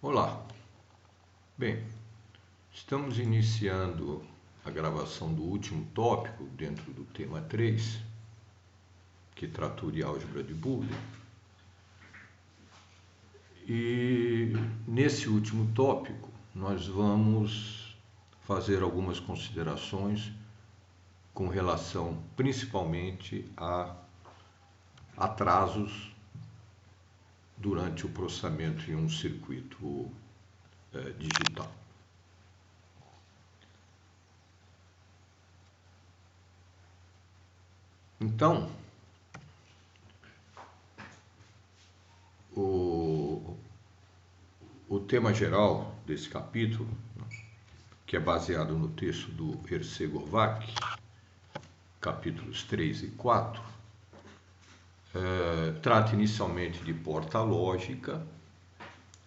Olá, bem, estamos iniciando a gravação do último tópico dentro do tema 3, que tratou de álgebra de Boolean. E nesse último tópico nós vamos fazer algumas considerações com relação principalmente a atrasos durante o processamento em um circuito digital. Então, o tema geral desse capítulo, que é baseado no texto do Ercegovac, capítulos 3 e 4, trata inicialmente de porta lógica,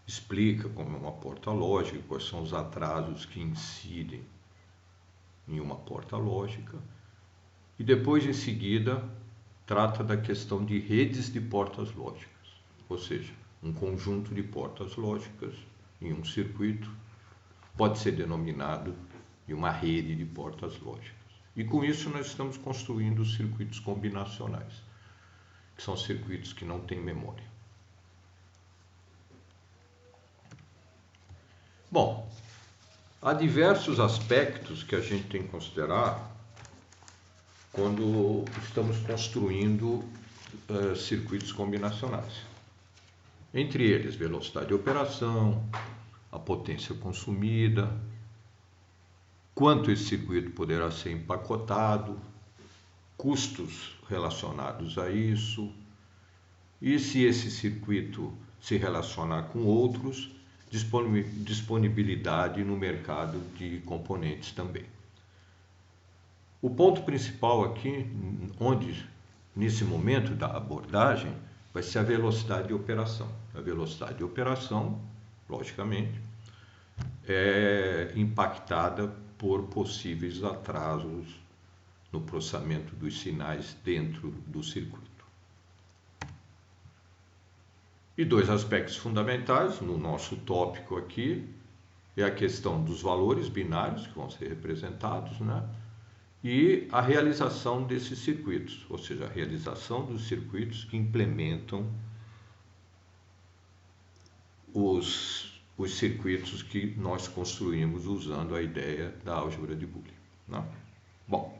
explica como é uma porta lógica, quais são os atrasos que incidem em uma porta lógica, e depois, em seguida, trata da questão de redes de portas lógicas, ou seja, um conjunto de portas lógicas em um circuito pode ser denominado de uma rede de portas lógicas. E com isso nós estamos construindo circuitos combinacionais, que são circuitos que não têm memória. Bom, há diversos aspectos que a gente tem que considerar quando estamos construindo circuitos combinacionais. Entre eles, velocidade de operação, a potência consumida, quanto esse circuito poderá ser empacotado, custos relacionados a isso, e se esse circuito se relacionar com outros, disponibilidade no mercado de componentes também. O ponto principal aqui, nesse momento da abordagem, vai ser a velocidade de operação. A velocidade de operação, logicamente, é impactada por possíveis atrasos no processamento dos sinais dentro do circuito. E dois aspectos fundamentais no nosso tópico aqui é a questão dos valores binários que vão ser representados, né? E a realização desses circuitos, ou seja, a realização dos circuitos que implementam os circuitos que nós construímos usando a ideia da álgebra de Boolean, né? Bom,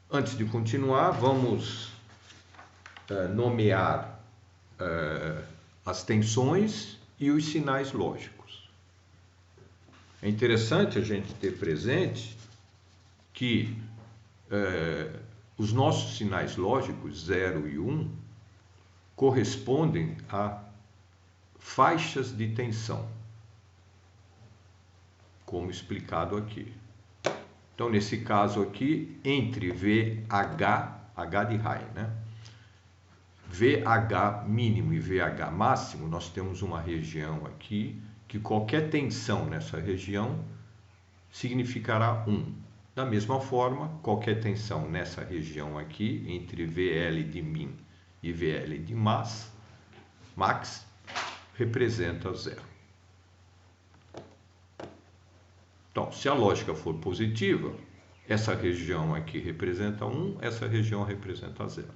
antes de continuar, vamos nomear as tensões e os sinais lógicos. É interessante a gente ter presente que os nossos sinais lógicos 0 e 1 correspondem a faixas de tensão, como explicado aqui. Então, nesse caso aqui, entre VH, H de high, né? VH mínimo e VH máximo, nós temos uma região aqui que qualquer tensão nessa região significará 1. Da mesma forma, qualquer tensão nessa região aqui, entre VL de min e VL de max, representa 0. Então, se a lógica for positiva, essa região aqui representa 1, essa região representa 0.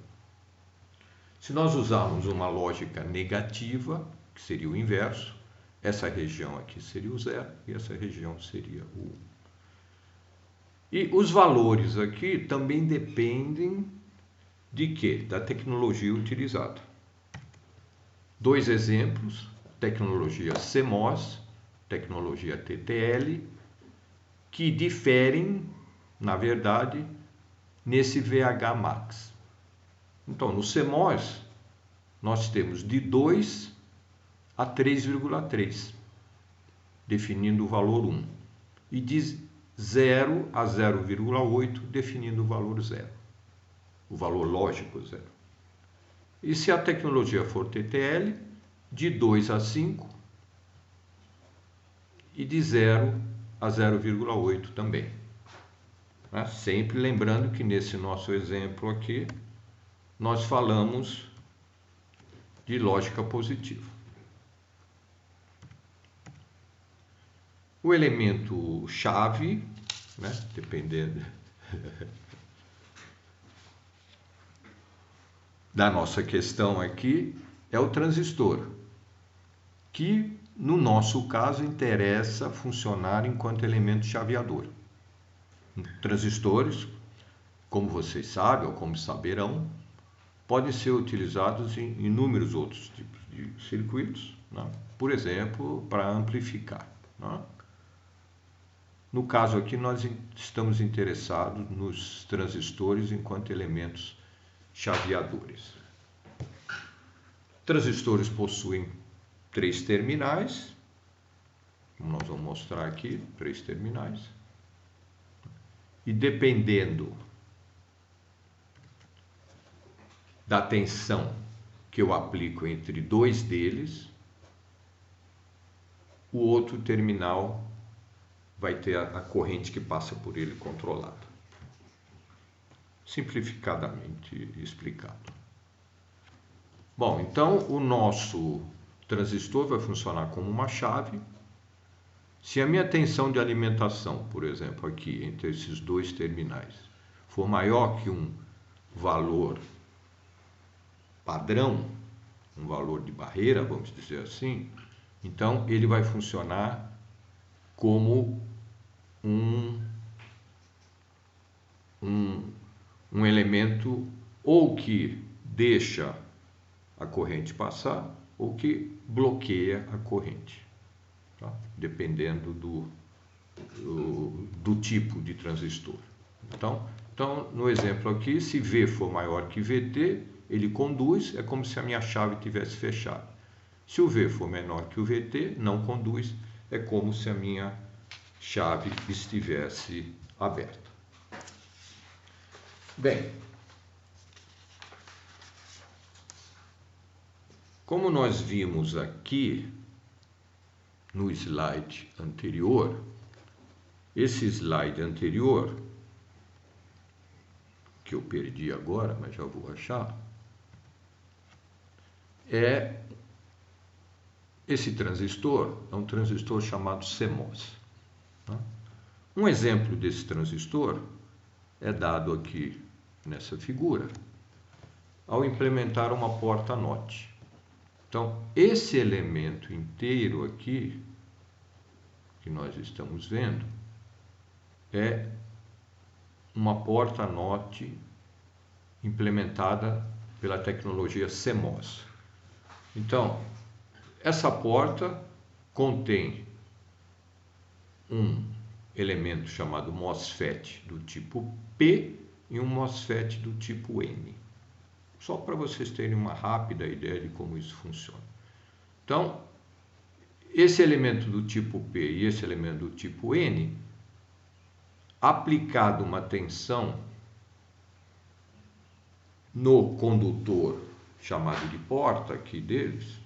Se nós usarmos uma lógica negativa, que seria o inverso, essa região aqui seria o 0 e essa região seria o 1. E os valores aqui também dependem de quê? Da tecnologia utilizada. Dois exemplos, tecnologia CMOS, tecnologia TTL, que diferem, na verdade, nesse VH max. Então, no CMOS, nós temos de 2 a 3,3, definindo o valor 1, e de 0 a 0,8, definindo o valor 0, o valor lógico 0. E se a tecnologia for TTL, de 2 a 5 e de 0 a 0,8 também. Né? Sempre lembrando que nesse nosso exemplo aqui, nós falamos de lógica positiva. O elemento chave, né, dependendo da nossa questão aqui, é o transistor, que no nosso caso interessa funcionar enquanto elemento chaveador. Transistores, como vocês sabem ou como saberão, podem ser utilizados em inúmeros outros tipos de circuitos, né? Por exemplo, para amplificar, né? No caso aqui, nós estamos interessados nos transistores enquanto elementos chaveadores. Transistores possuem 3 terminais, como nós vamos mostrar aqui, 3 terminais, e dependendo da tensão que eu aplico entre 2 deles, o outro terminal vai ter a corrente que passa por ele controlada. Simplificadamente explicado. Bom, então o nosso transistor vai funcionar como uma chave. Se a minha tensão de alimentação, por exemplo, aqui entre esses 2 terminais, for maior que um valor padrão, um valor de barreira, vamos dizer assim, então ele vai funcionar como um elemento ou que deixa a corrente passar ou que bloqueia a corrente, tá? Dependendo do tipo de transistor. Então, no exemplo aqui, se V for maior que VT, ele conduz, é como se a minha chave tivesse fechada. Se o V for menor que o VT, não conduz, é como se a minha chave estivesse aberta. Bem, como nós vimos aqui no slide anterior, esse slide anterior, que eu perdi agora, mas já vou achar, esse transistor é um transistor chamado CMOS. Um exemplo desse transistor é dado aqui nessa figura, ao implementar uma porta NOT. Então, esse elemento inteiro aqui, que nós estamos vendo, é uma porta NOT implementada pela tecnologia CMOS. Então, essa porta contém um elemento chamado MOSFET do tipo P e um MOSFET do tipo N. Só para vocês terem uma rápida ideia de como isso funciona. Então, esse elemento do tipo P e esse elemento do tipo N, aplicado uma tensão no condutor chamado de porta aqui deles,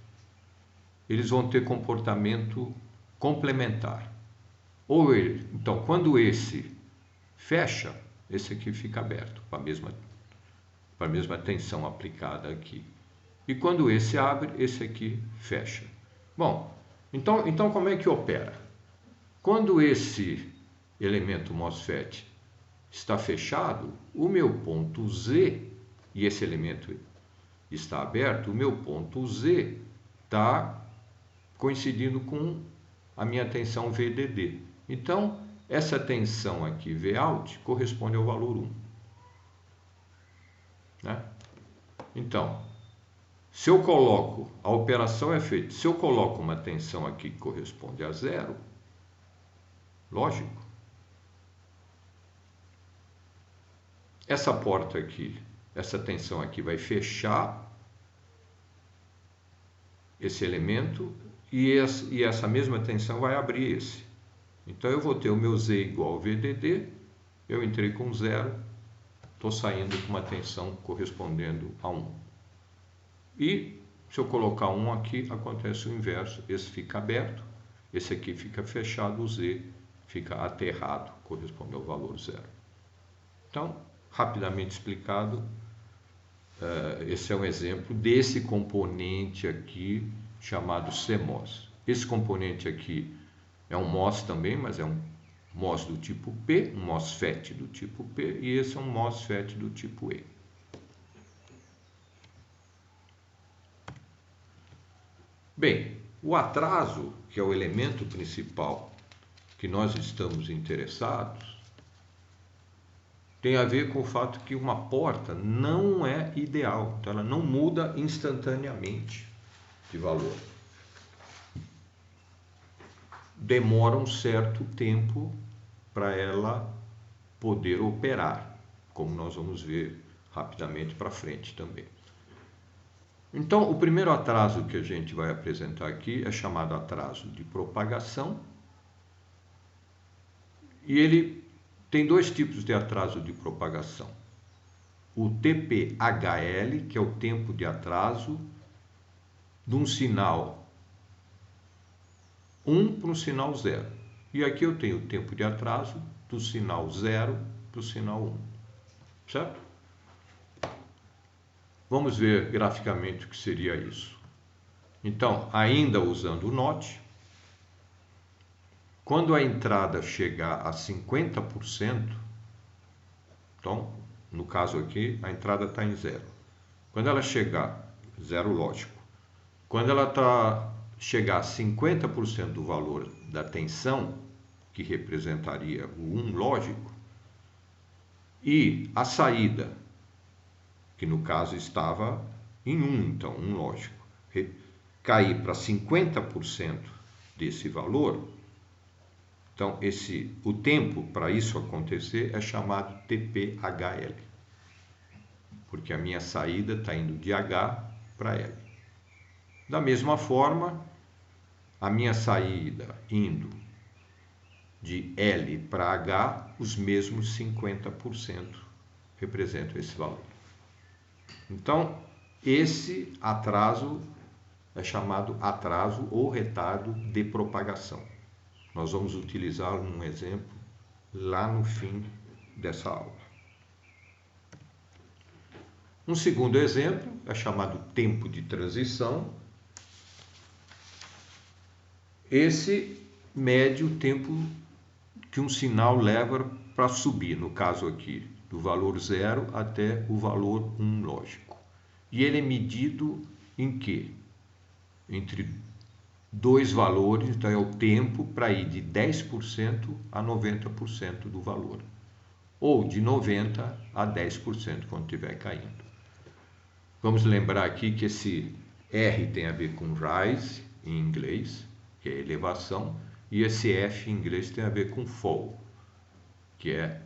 eles vão ter comportamento complementar. Então, quando esse fecha, esse aqui fica aberto, para a mesma tensão aplicada aqui. E quando esse abre, esse aqui fecha. Bom, então como é que opera? Quando esse elemento MOSFET está fechado, o meu ponto Z, e esse elemento está aberto, o meu ponto Z está coincidindo com a minha tensão VDD. Então, essa tensão aqui, Vout, corresponde ao valor 1. Né? Então, se eu coloco, a operação é feita, se eu coloco uma tensão aqui que corresponde a 0, lógico, essa porta aqui, essa tensão aqui vai fechar esse elemento e essa mesma tensão vai abrir esse. Então, eu vou ter o meu Z igual ao VDD, eu entrei com 0, estou saindo com uma tensão correspondendo a 1. E, se eu colocar 1 aqui, acontece o inverso, esse fica aberto, esse aqui fica fechado, o Z fica aterrado, corresponde ao valor 0. Então, rapidamente explicado, esse é um exemplo desse componente aqui chamado CMOS. Esse componente aqui é um MOS também, mas é um MOS do tipo P, um MOSFET do tipo P, e esse é um MOSFET do tipo E. Bem, o atraso, que é o elemento principal que nós estamos interessados, tem a ver com o fato que uma porta não é ideal, então ela não muda instantaneamente de valor. Demora um certo tempo para ela poder operar, como nós vamos ver rapidamente para frente também. Então, o primeiro atraso que a gente vai apresentar aqui é chamado atraso de propagação, e ele tem dois tipos de atraso de propagação. O TPHL, que é o tempo de atraso de um sinal 1 para um sinal 0. E aqui eu tenho o tempo de atraso do sinal 0 para o sinal 1. Certo? Vamos ver graficamente o que seria isso. Então, ainda usando o NOT, quando a entrada chegar a 50%, então, no caso aqui, a entrada está em 0. Quando ela chegar, 0 lógico, quando ela chegar a 50% do valor da tensão, que representaria o 1 lógico, e a saída, que no caso estava em 1, então 1 lógico, cair para 50% desse valor, então o tempo para isso acontecer é chamado TPHL, porque a minha saída está indo de H para L. Da mesma forma, a minha saída indo de L para H, os mesmos 50% representam esse valor. Então, esse atraso é chamado atraso ou retardo de propagação. Nós vamos utilizá-lo num exemplo lá no fim dessa aula. Um segundo exemplo é chamado tempo de transição. Esse mede o tempo que um sinal leva para subir, no caso aqui, do valor 0 até o valor 1 lógico. E ele é medido em quê? Entre dois valores, então é o tempo para ir de 10% a 90% do valor, ou de 90% a 10% quando estiver caindo. Vamos lembrar aqui que esse R tem a ver com rise em inglês, que é elevação, e esse F em inglês tem a ver com fall, que é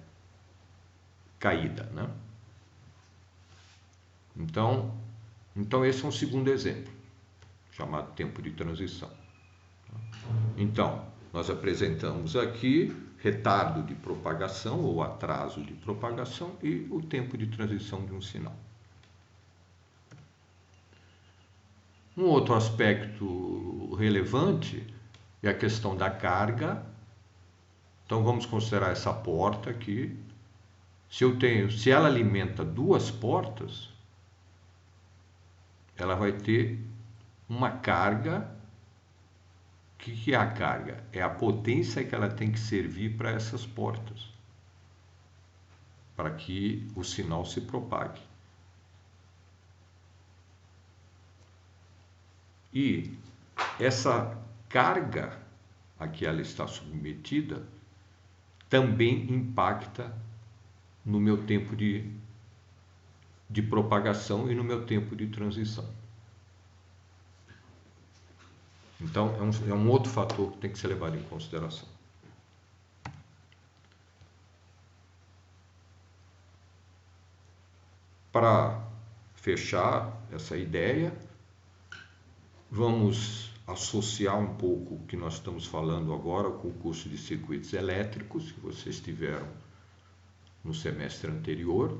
caída, né? Então esse é um segundo exemplo, chamado tempo de transição. Então, nós apresentamos aqui retardo de propagação ou atraso de propagação e o tempo de transição de um sinal. Um outro aspecto relevante é a questão da carga. Então vamos considerar essa porta aqui. Se ela alimenta duas portas, ela vai ter uma carga. O que é a carga? É a potência que ela tem que servir para essas portas, para que o sinal se propague. E essa carga a que ela está submetida também impacta no meu tempo de propagação e no meu tempo de transição. Então, é um outro fator que tem que ser levado em consideração. Para fechar essa ideia, vamos associar um pouco o que nós estamos falando agora com o curso de circuitos elétricos que vocês tiveram no semestre anterior.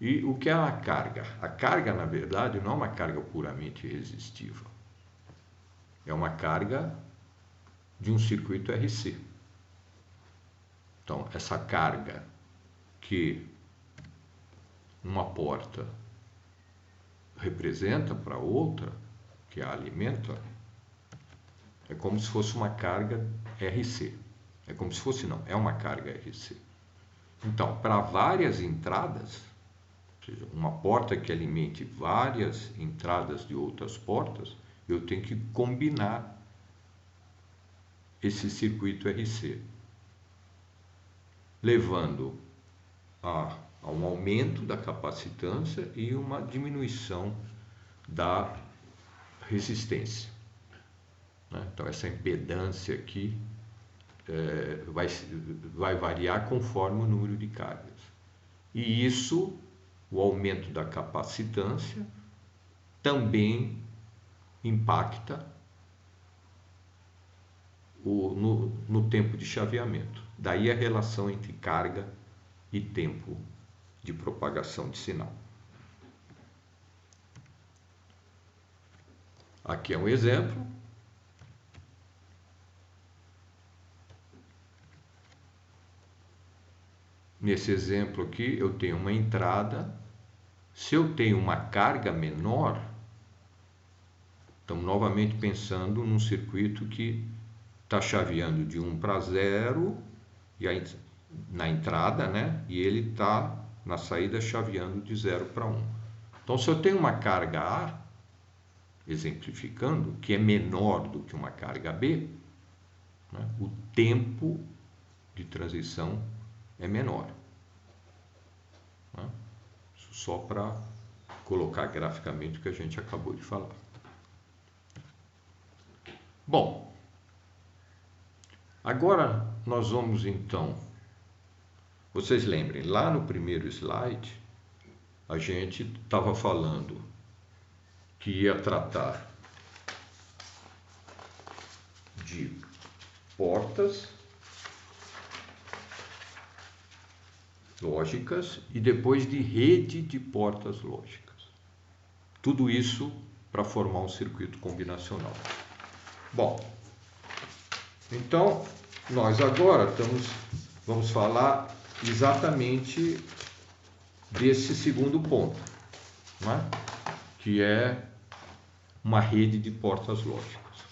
E o que é a carga? A carga, na verdade, não é uma carga puramente resistiva. É uma carga de um circuito RC. Então, essa carga que uma porta representa para outra, que a alimenta, é como se fosse uma carga RC. É como se fosse, não, é uma carga RC. Então, para várias entradas, ou seja, uma porta que alimente várias entradas de outras portas, eu tenho que combinar esse circuito RC, levando a um aumento da capacitância e uma diminuição da resistência. Então, essa impedância aqui vai variar conforme o número de cargas. E isso, o aumento da capacitância, também impacta no tempo de chaveamento. Daí a relação entre carga e tempo de propagação de sinal. Aqui é um exemplo. Nesse exemplo aqui, eu tenho uma entrada. Se eu tenho uma carga menor, estamos novamente pensando num circuito que está chaveando de 1 para 0 e na entrada, né? E ele está na saída chaveando de 0 para 1. Então, se eu tenho uma carga A, exemplificando, que é menor do que uma carga B, né? O tempo de transição é menor. Né? Isso só para colocar graficamente o que a gente acabou de falar. Bom, agora nós vamos então, vocês lembrem, lá no primeiro slide, a gente estava falando que ia tratar de portas lógicas e depois de rede de portas lógicas. Tudo isso para formar um circuito combinacional. Bom, então nós agora vamos falar exatamente desse segundo ponto, né? Que é uma rede de portas lógicas.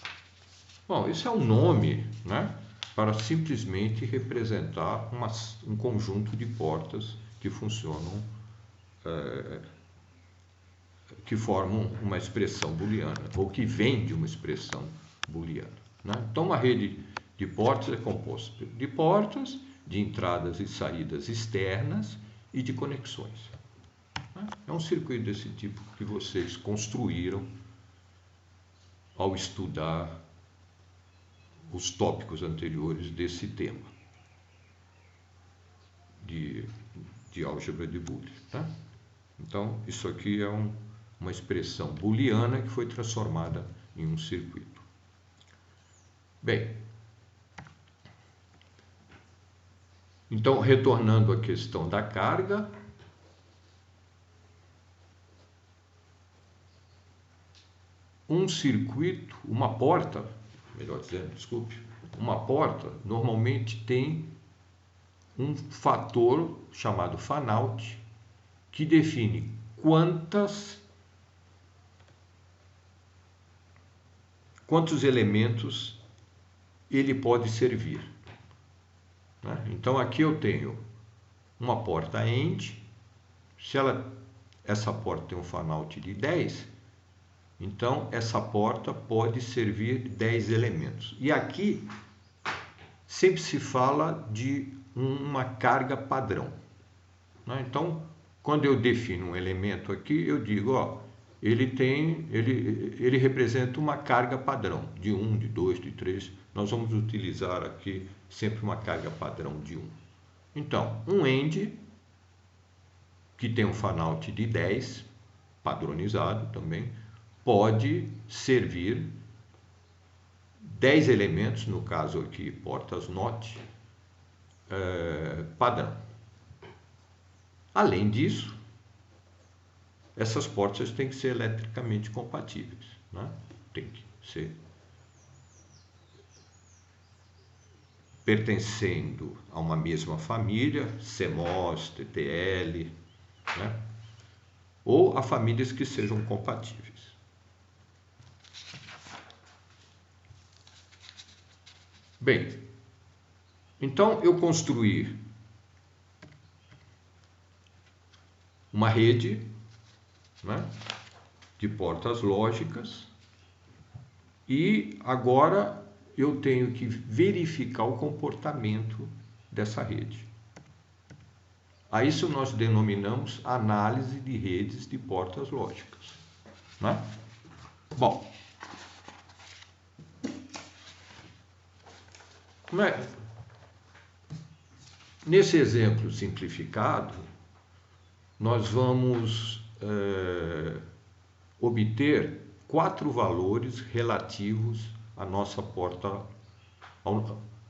Bom, isso é um nome, né? Para simplesmente representar um conjunto de portas que funcionam, que formam uma expressão booleana, ou que vem de uma expressão booleana. Né? Então, uma rede de portas é composta de portas, de entradas e saídas externas e de conexões. Né? É um circuito desse tipo que vocês construíram ao estudar os tópicos anteriores desse tema de álgebra de Boole. Tá? Então, isso aqui é uma expressão booleana que foi transformada em um circuito. Bem, então, retornando à questão da carga, um circuito, uma porta, melhor dizendo, desculpe, uma porta normalmente tem um fator chamado fan-out que define quantos elementos ele pode servir. Né? Então aqui eu tenho uma porta AND, se essa porta tem um fan-out de 10, então essa porta pode servir 10 elementos. E aqui sempre se fala de uma carga padrão. Né? Então, quando eu defino um elemento aqui, eu digo, ó, ele representa uma carga padrão, de 1, de 2, de 3. Nós vamos utilizar aqui sempre uma carga padrão de 1. Então, um AND, que tem um fan-out de 10, padronizado também, pode servir 10 elementos, no caso aqui, portas NOT, padrão. Além disso, essas portas têm que ser eletricamente compatíveis. Né? Tem que ser pertencendo a uma mesma família, CMOS, TTL, né? ou a famílias que sejam compatíveis. Bem, então eu construí uma rede, né, de portas lógicas e agora eu tenho que verificar o comportamento dessa rede. A isso nós denominamos análise de redes de portas lógicas, né? Bom, nesse exemplo simplificado, nós vamos obter 4 valores relativos à nossa porta,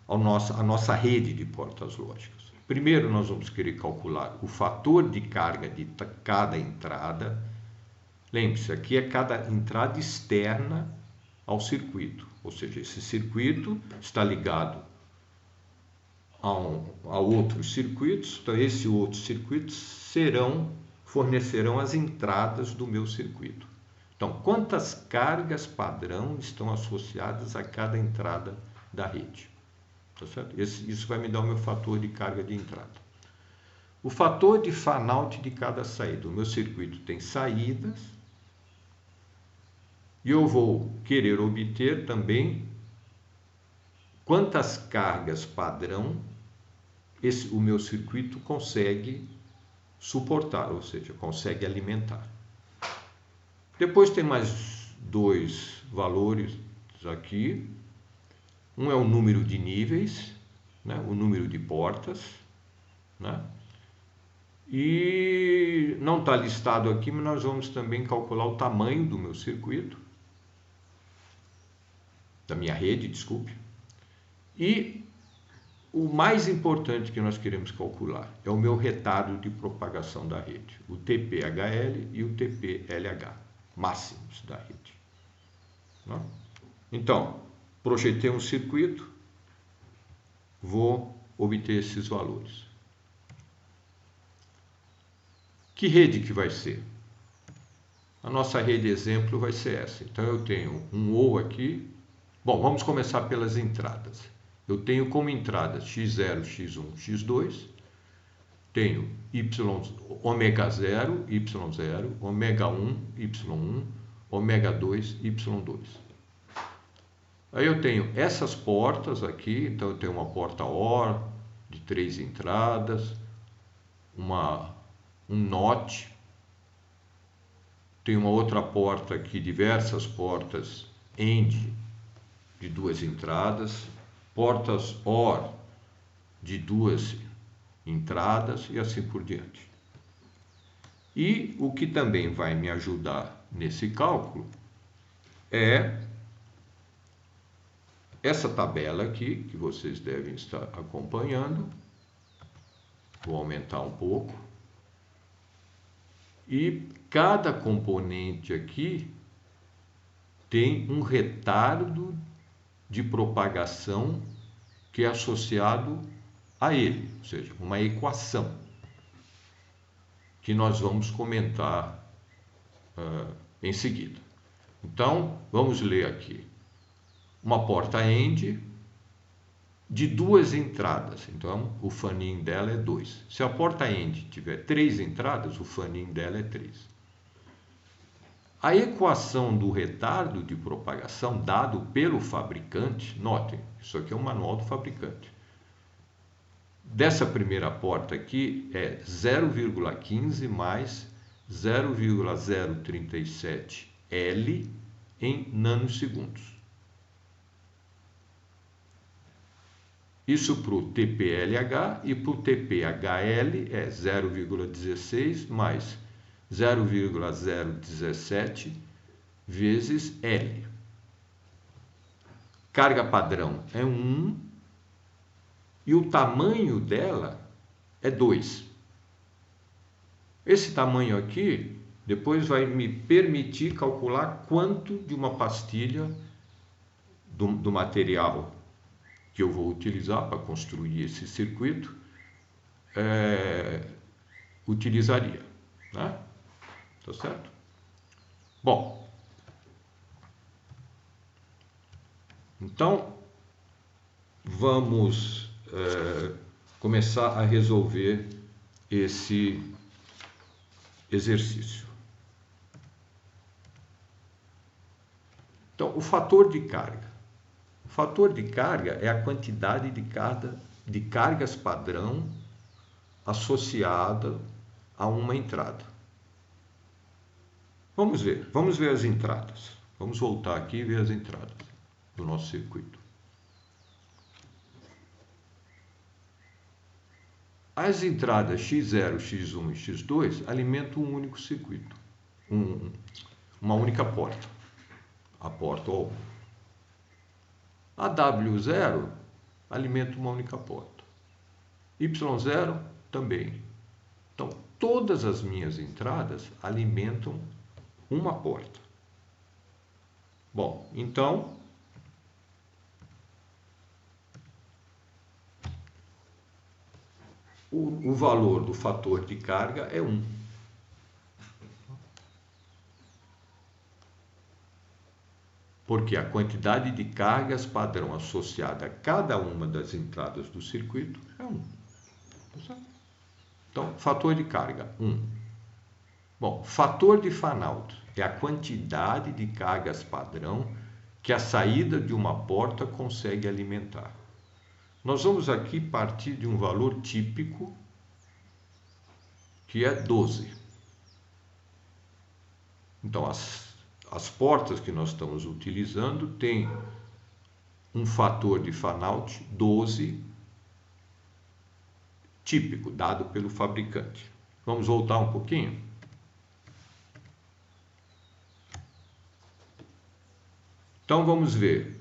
à nossa rede de portas lógicas. Primeiro, nós vamos querer calcular o fator de carga de cada entrada. Lembre-se, aqui é cada entrada externa ao circuito, ou seja, esse circuito está ligado a outros circuitos, então esses outros circuitos fornecerão as entradas do meu circuito. Então, quantas cargas padrão estão associadas a cada entrada da rede? Tá certo? Isso vai me dar o meu fator de carga de entrada. O fator de fan-out de cada saída. O meu circuito tem saídas e eu vou querer obter também quantas cargas padrão o meu circuito consegue suportar, ou seja, consegue alimentar. Depois tem mais 2 valores aqui. Um é o número de níveis, né? O número de portas, né? E não está listado aqui, mas nós vamos também calcular o tamanho do meu circuito, da minha rede, desculpe. E o mais importante que nós queremos calcular é o meu retardo de propagação da rede, o TPHL e o TPLH, máximos da rede. Né? Então, projetei um circuito, vou obter esses valores. Que rede que vai ser? A nossa rede exemplo vai ser essa. Então eu tenho um ou aqui. Bom, vamos começar pelas entradas. Eu tenho como entradas x0, x1, x2. Tenho ômega 0, y0, ômega 1, y1, ômega 2, y2. Aí eu tenho essas portas aqui, então eu tenho uma porta OR de 3 entradas, um NOT, tem uma outra porta aqui, diversas portas AND de 2 entradas, portas OR de 2 entradas e assim por diante. E o que também vai me ajudar nesse cálculo é essa tabela aqui, que vocês devem estar acompanhando. Vou aumentar um pouco. E cada componente aqui tem um retardo de propagação que é associado a ele, ou seja, uma equação que nós vamos comentar em seguida. Então, vamos ler aqui. Uma porta AND de 2 entradas, então o fan-in dela é 2. Se a porta AND tiver 3 entradas, o fan-in dela é 3. A equação do retardo de propagação dado pelo fabricante, notem, isso aqui é o manual do fabricante. Dessa primeira porta aqui é 0,15 mais 0,037 L em nanosegundos. Isso para o TPLH e para o TPHL é 0,16 mais 0,017 vezes L. Carga padrão é 1 e o tamanho dela é 2. Esse tamanho aqui depois vai me permitir calcular quanto de uma pastilha do material que eu vou utilizar para construir esse circuito utilizaria, né? Tá certo? Bom, então vamos começar a resolver esse exercício. Então, o fator de carga. O fator de carga é a quantidade de cargas padrão associada a uma entrada. Vamos ver as entradas. Vamos voltar aqui e ver as entradas do nosso circuito. As entradas X0, X1 e X2 alimentam um único circuito, uma única porta, a porta O. A W0 alimenta uma única porta, Y0 também. Então, todas as minhas entradas alimentam uma porta. Bom, então, o valor do fator de carga é 1. Porque a quantidade de cargas padrão associada a cada uma das entradas do circuito é 1. Então, fator de carga, 1. Bom, fator de fan-out é a quantidade de cargas padrão que a saída de uma porta consegue alimentar. Nós vamos aqui partir de um valor típico, que é 12. Então, as portas que nós estamos utilizando têm um fator de fan-out 12 típico, dado pelo fabricante. Vamos voltar um pouquinho? Então, vamos ver.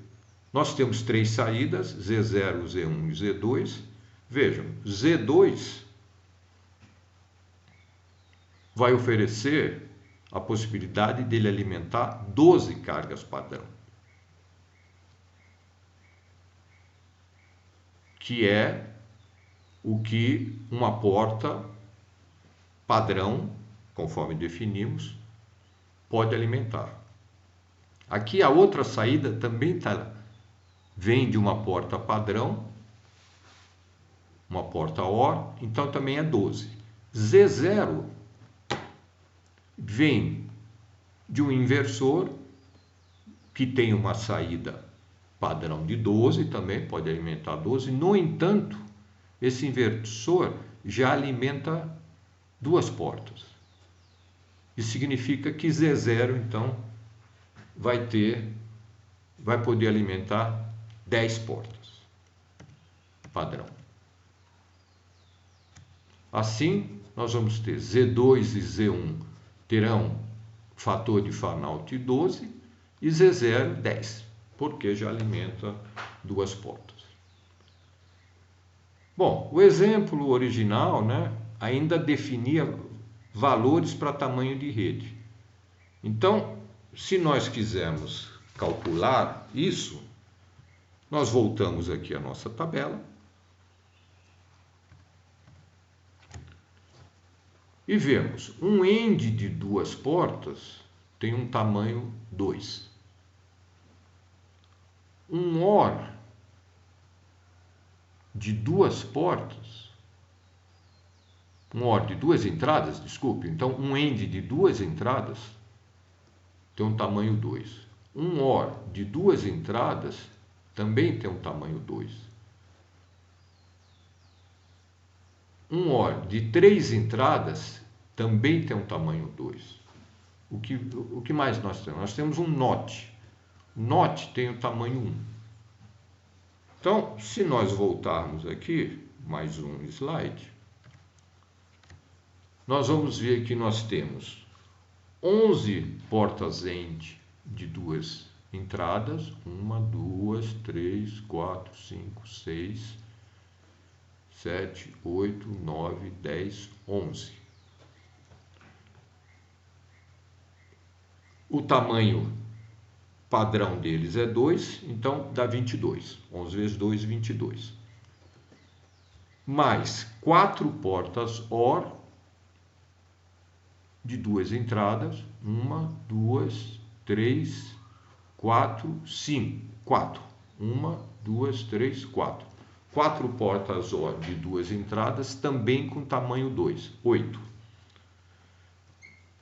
Nós temos 3 saídas, Z0, Z1 e Z2. Vejam, Z2 vai oferecer a possibilidade dele alimentar 12 cargas padrão, que é o que uma porta padrão, conforme definimos, pode alimentar. Aqui a outra saída também vem de uma porta padrão, uma porta OR, então também é 12. Z0 vem de um inversor que tem uma saída padrão de 12, também pode alimentar 12. No entanto, esse inversor já alimenta 2 portas. Isso significa que Z0, então, vai poder alimentar 10 portas padrão. Assim, nós vamos ter Z2 e Z1 terão fator de fan-out 12 e Z0 10, porque já alimenta 2 portas. Bom, o exemplo original, ainda definia valores para tamanho de rede. Então, se nós quisermos calcular isso, nós voltamos aqui à nossa tabela e vemos um end de 2 portas tem um tamanho 2. Um OR de 2 portas, um OR de 2 entradas, desculpe, então um end de 2 entradas tem um tamanho 2. Um OR de 2 entradas também tem um tamanho 2. Um OR de 3 entradas também tem um tamanho 2. O que mais nós temos? Nós temos um NOT. O NOT tem o tamanho 1. Então, se nós voltarmos aqui, mais um slide, nós vamos ver que nós temos 11 portas end de 2 entradas, 1, 2, 3, 4, 5, 6, 7, 8, 9, 10, 11. O tamanho padrão deles é 2, então dá 22. 11 vezes 2, 22. Mais 4 portas OR de 2 entradas. 1, 2, 3, 4, 5. 4. 1, 2, 3, 4. 4 portas OR de 2 entradas, também com tamanho 2. 8.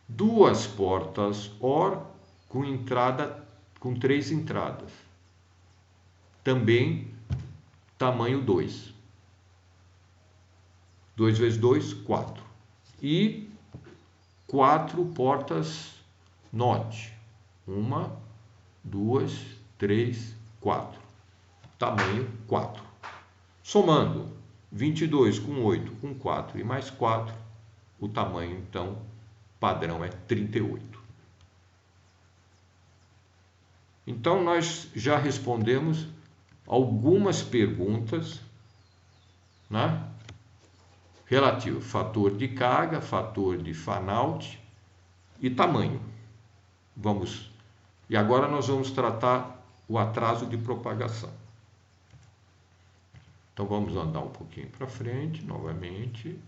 2 portas OR com 3 entradas, também tamanho 2. 2 vezes 2, 4. E 4 portas NOT. 1, 2, 3, 4. Tamanho 4. Somando 22 com 8, com 4 e mais 4, o tamanho, então, padrão é 38. Então, nós já respondemos algumas perguntas, né? Relativo fator de carga, fator de fan-out e tamanho. E agora nós vamos tratar o atraso de propagação. Então vamos andar um pouquinho para frente, novamente.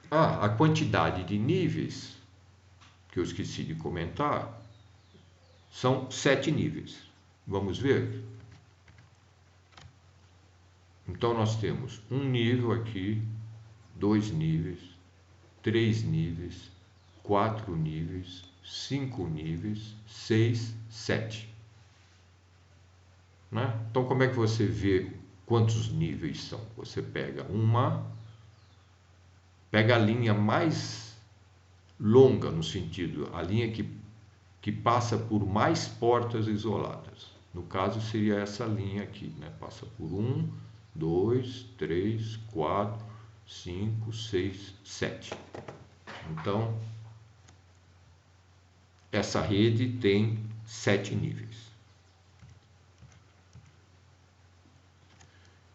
A quantidade de níveis, que eu esqueci de comentar, são 7 níveis. Vamos ver? Então nós temos um nível aqui, 2 níveis, 3 níveis, 4 níveis, 5 níveis, 6, 7. Né? Então como é que você vê quantos níveis são? Você pega a linha mais longa, no sentido, a linha que passa por mais portas isoladas. No caso seria essa linha aqui, né? Passa por 1, 2, 3, 4, 5, 6, 7. Então, essa rede tem 7 níveis.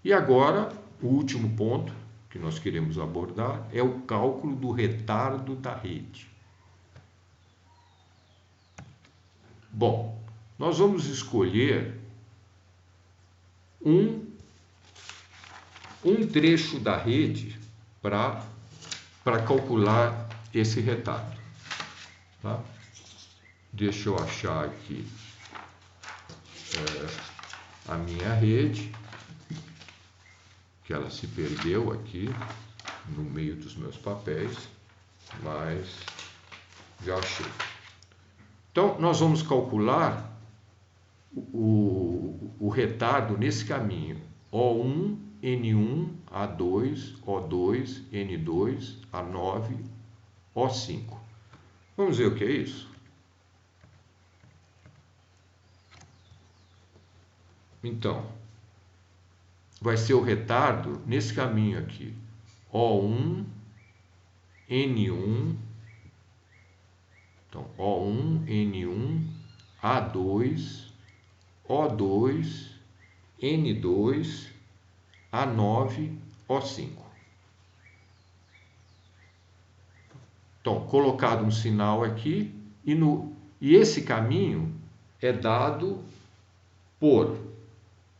E agora, o último ponto que nós queremos abordar é o cálculo do retardo da rede. Bom, nós vamos escolher um trecho da rede para calcular esse retardo. Tá? Deixa eu achar aqui a minha rede, que ela se perdeu aqui no meio dos meus papéis, mas já achei. Então, nós vamos calcular o retardo nesse caminho. O1, N1, A2, O2, N2, A9, O5. Vamos ver o que é isso? Então, vai ser o retardo nesse caminho aqui. O1, N1, então O1, N1, A2, O2, N2, A9, O5. Então, colocado um sinal aqui, e esse caminho é dado por...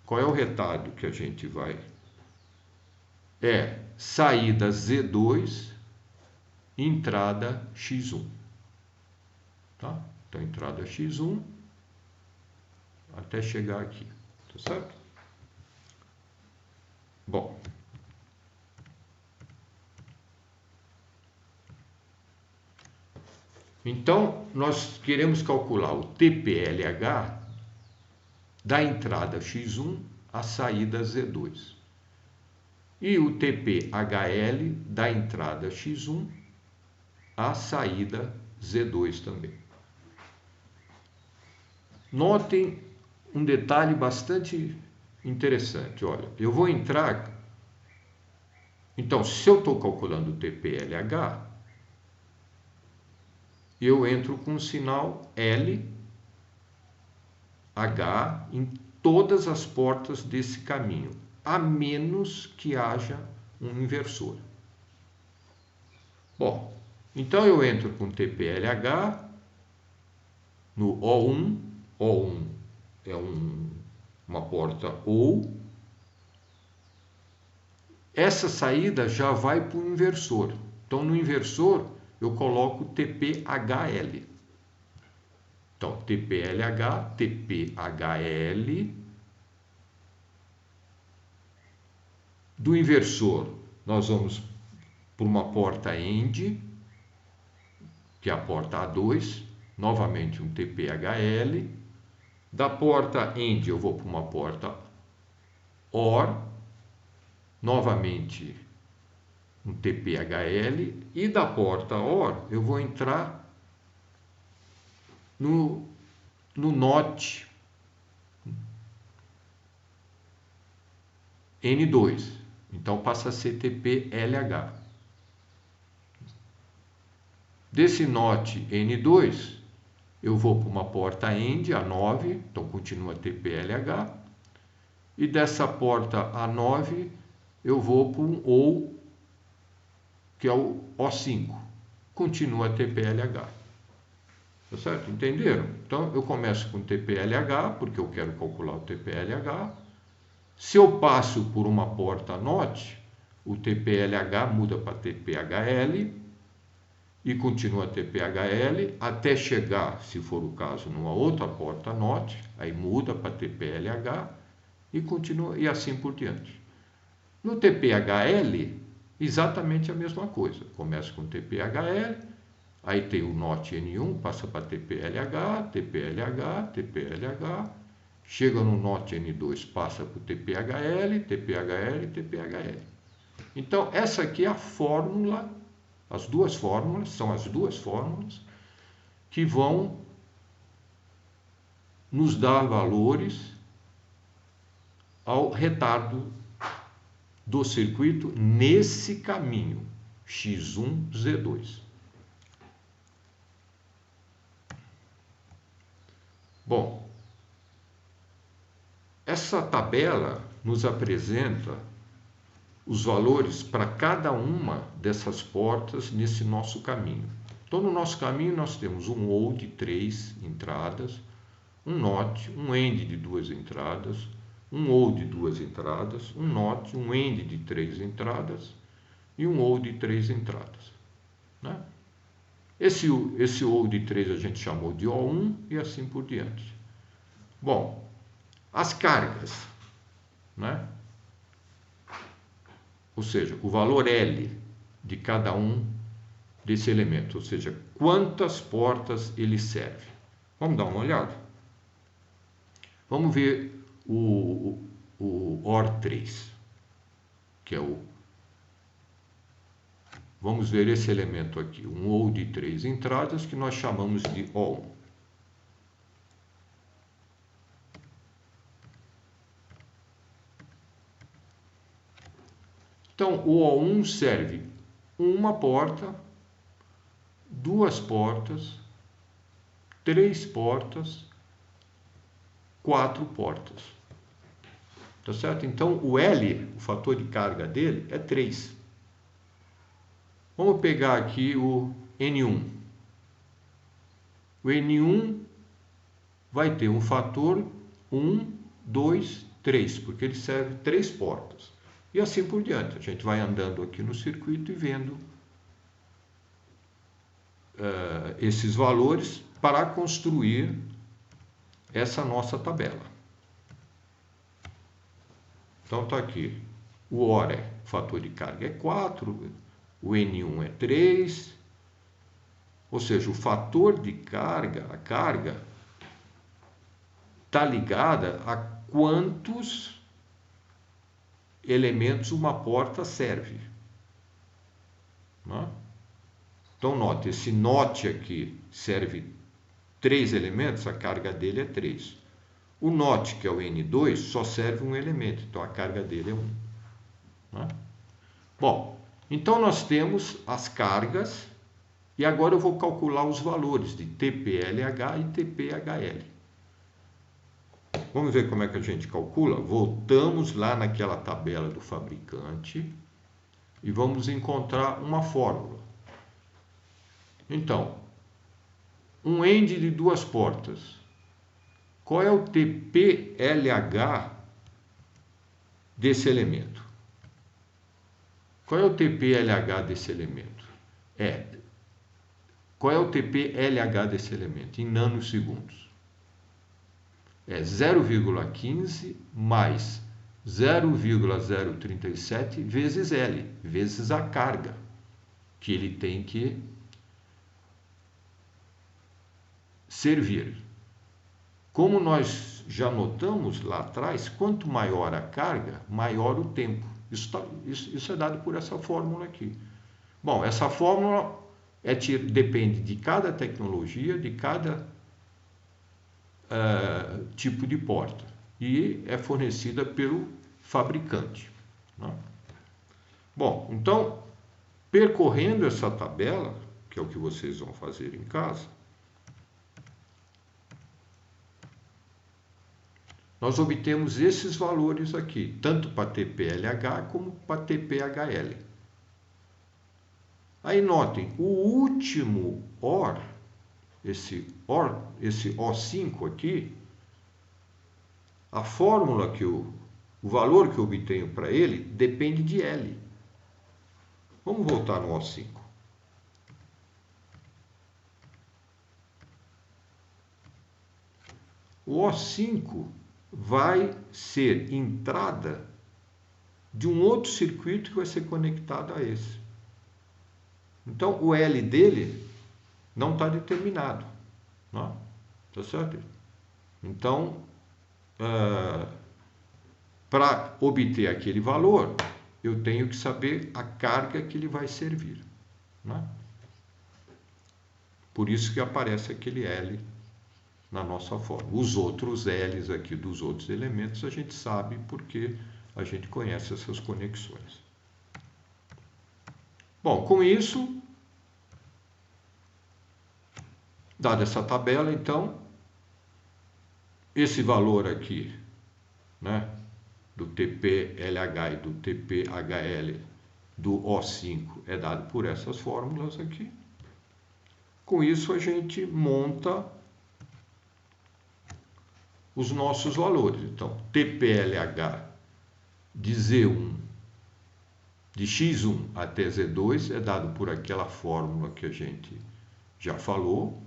Qual é o retardo que a gente vai? É saída Z2, entrada X1. Tá? Então, entrada X1 até chegar aqui. Tá certo? Bom. Então, nós queremos calcular o TPLH da entrada X1 à saída Z2. E o TPHL da entrada X1 à saída Z2 também. Notem um detalhe bastante interessante. Olha, eu vou entrar... Então, se eu estou calculando o TPLH, eu entro com o sinal L, H em todas as portas desse caminho, a menos que haja um inversor. Bom, então eu entro com TPLH no O1. O1 é uma porta OU. essa saída já vai para o inversor. Então, no inversor, eu coloco TPHL. Então, TPLH, TPHL. Do inversor, nós vamos por uma porta END, que é a porta A2, novamente um TPHL. Da porta END eu vou para uma porta OR, novamente um TPHL. E da porta OR eu vou entrar no NOT N2. Então passa a ser TPLH. Desse NOT N2, eu vou para uma porta END, A9, então continua TPLH. E dessa porta A9, eu vou para um OU, que é o O5, continua TPLH. Tá certo? Entenderam? Então, eu começo com TPLH, porque eu quero calcular o TPLH. Se eu passo por uma porta NOT, o TPLH muda para TPHL e continua TPHL até chegar, se for o caso, numa outra porta NOT, aí muda para TPLH e continua, e assim por diante. No TPHL, exatamente a mesma coisa. Começa com TPHL, aí tem o NOT N1, passa para TPLH, TPLH, TPLH, chega no NOT N2, passa para o TPHL, TPHL, TPHL. Então, essa aqui é a fórmula, as duas fórmulas, são as duas fórmulas que vão nos dar valores ao retardo do circuito nesse caminho, X1, Z2. Bom, essa tabela nos apresenta os valores para cada uma dessas portas nesse nosso caminho. Então, no nosso caminho, nós temos um OU de 3 entradas, um NOT, um END de 2 entradas, um OU de 2 entradas, um NOT, um END de 3 entradas e um OU de 3 entradas. Né? Esse OU de 3 a gente chamou de O1 e assim por diante. Bom, as cargas, né? Ou seja, o valor L de cada um desse elemento, ou seja, quantas portas ele serve. Vamos dar uma olhada? Vamos ver o OR3, que é o... Vamos ver esse elemento aqui, um OU de 3 entradas, que nós chamamos de O1. Então, o O1 serve uma porta, duas portas, 3 portas, 4 portas. Tá certo? Então, o L, o fator de carga dele, é 3. Vamos pegar aqui o N1. O N1 vai ter um fator 1, 2, 3, porque ele serve 3 portas. E assim por diante. A gente vai andando aqui no circuito e vendo esses valores para construir essa nossa tabela. Então está aqui. O OR o fator de carga é 4, o N1 é 3, ou seja, o fator de carga, a carga, está ligada a quantos elementos uma porta serve. Né? Então, note, esse NOT aqui serve 3 elementos, a carga dele é 3. O NOT, que é o N2, só serve um elemento, então a carga dele é 1. Né? Bom, então nós temos as cargas, e agora eu vou calcular os valores de TPLH e TPHL. Vamos ver como é que a gente calcula? Voltamos lá naquela tabela do fabricante e vamos encontrar uma fórmula. Então, um END de 2 portas. Qual é o TPLH desse elemento? Qual é o TP-LH desse elemento? Qual é o TP-LH desse elemento? Em nanosegundos. É 0,15 mais 0,037 vezes L, vezes a carga que ele tem que servir. Como nós já notamos lá atrás, quanto maior a carga, maior o tempo. Isso é dado por essa fórmula aqui. Bom, essa fórmula depende de cada tecnologia, de cada tipo de porta, e é fornecida pelo fabricante, né? Bom, então, percorrendo essa tabela, que é o que vocês vão fazer em casa, nós obtemos esses valores aqui, tanto para TP-LH como para TP-HL. Aí notem, o último OR, esse O5 aqui, a fórmula o valor que eu obtenho para ele depende de L. Vamos voltar no O5. O O5 vai ser entrada de um outro circuito que vai ser conectado a esse. Então, o L dele não está determinado, não? Tá certo? Então, para obter aquele valor, eu tenho que saber a carga que ele vai servir, né? Por isso que aparece aquele L na nossa fórmula. Os outros L's aqui dos outros elementos a gente sabe porque a gente conhece essas conexões. Bom, com isso, dada essa tabela, então, esse valor aqui, né, do TP-LH e do TP-HL do O5 é dado por essas fórmulas aqui. Com isso, a gente monta os nossos valores. Então, TP-LH de Z1, de X1 até Z2 é dado por aquela fórmula que a gente já falou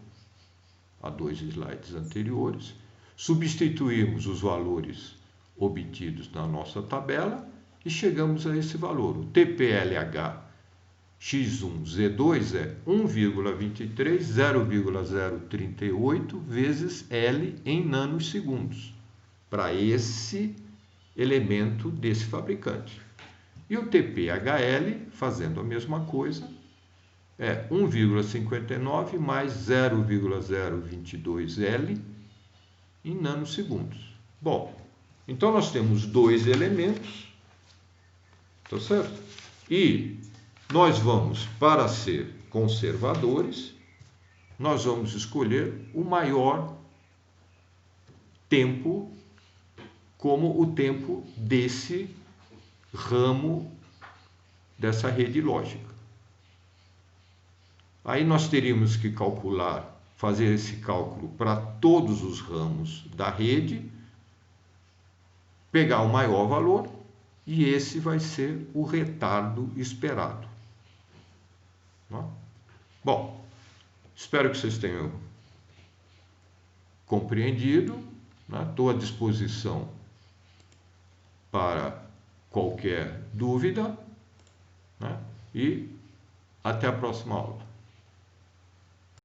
há 2 slides anteriores. Substituímos os valores obtidos na nossa tabela e chegamos a esse valor. O TP-LH X1 Z2 é 1,23, 0,038 vezes L em nanosegundos para esse elemento desse fabricante. E o TP-HL, fazendo a mesma coisa, é 1,59 mais 0,022 L em nanosegundos. Bom, então nós temos 2 elementos, tá certo? E nós vamos, para ser conservadores, nós vamos escolher o maior tempo como o tempo desse ramo dessa rede lógica. Aí nós teríamos que fazer esse cálculo para todos os ramos da rede, pegar o maior valor e esse vai ser o retardo esperado. Bom, espero que vocês tenham compreendido, né? Estou à disposição para qualquer dúvida, né? E até a próxima aula.